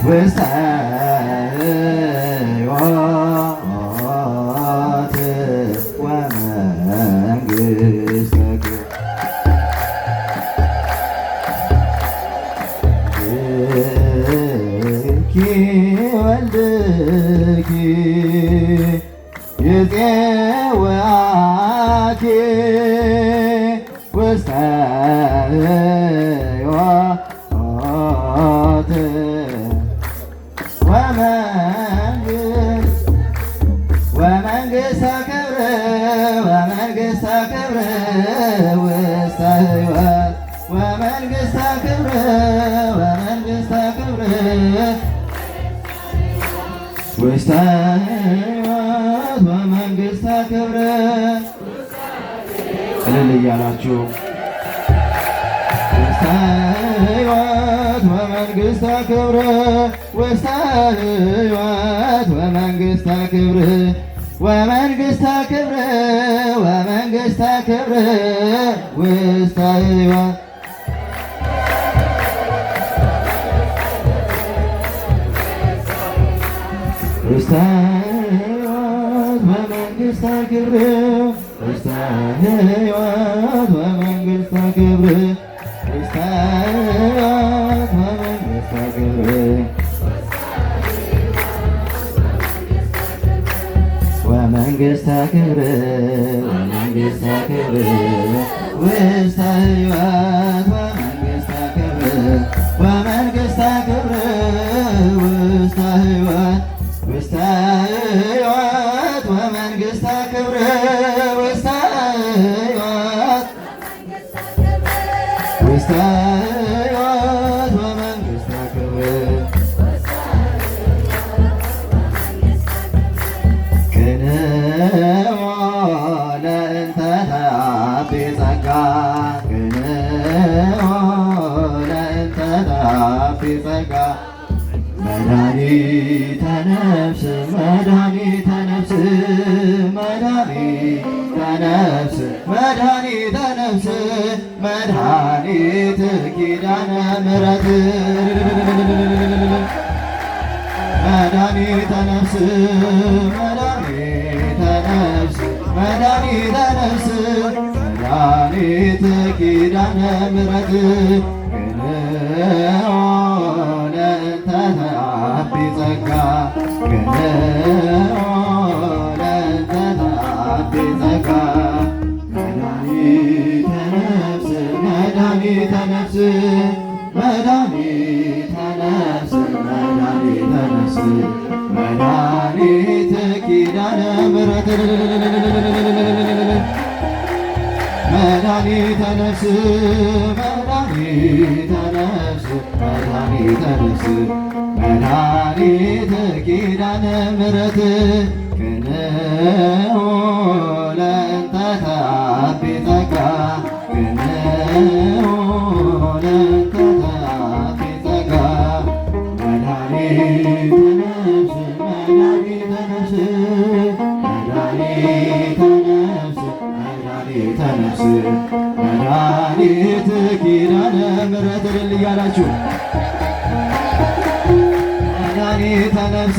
ውስተ ሕይወት ወመንግሥተ ወልድኪ ይፄውዓኪ ውስተ ሕይወት ወመንግሥተ ክብር ወመንግሥተ ክብር ውስተ ሕይወት ወመንግሥተ ክብር ወመንግሥተ ክብር ውስተ ሕይወት ወመንግሥተ ክብር። እልል እያላችሁ ውስተ ሕይወት ወመንግሥተ ክብር ውስተ ሕይወት ወመንግሥተ ክብር ወመንግሥተ ክብር ወመንግሥተ ክብር ውስተ ሕይወት ውስተ ሕይወት ወመንግሥተ ክብር ውስተ ሕይወት ወመንግሥተ ክብር ውስተ ሕይወት ወመንግሥተ ክብር ወመንግሥተ ክብር ወመንግሥተ ክብር ውስተ ሕይወት ወመንግሥተ ክብር ወመንግሥተ ክብር ውስተ ሕይወት ውስተ ሕይወት ወመንግሥተ ክብር ውስተ ሕይወት ውስተ ሕይወት ወመንግሥተ ክብር ቅንኦ ለእንተ ተአቢ ጸጋ ቅንኦ ለእንተ ተአቢ ጸጋ መድኃኒተ ነፍስ መድኃኒተ ነፍስ መድኃኒተ ነፍስ መድኃኒተ ነፍስ መድኃኒት ኪዳነ ምሕረት መድኃኒተ ነፍስ መድኃኒተ ነፍስ መድኃኒተ ነፍስ መድኃኒት ኪዳነ ምሕረት ቅንኦ ለእንተ ተአቢ ጸጋ ቅንኦ ለእንተ ተአቢ ጸጋ መድኃኒተ ነፍስ መድኃኒተ ነፍስ መድኃኒተ ነፍስ መድኃኒተ ነፍስ መድኃኒት ኪዳነ ምሕረት መድኃኒተ ነፍስ መድኃኒተ ነፍስ መድኃኒተ ነፍስ መድኃኒት ኪዳነ ምሕረት ቅንኦ ለእንተ ተአቢ ጸጋ ቅንኦ ለእንተ ተአቢ ጸጋ መድኃኒተ ነፍስ መድኃኒተ ነፍስ መድኃኒተ ነፍስ መድኃኒተ ነፍስ መድኃኒት ኪዳነ ምሕረት እልል እያላችሁ መድኃኒተ ነፍስ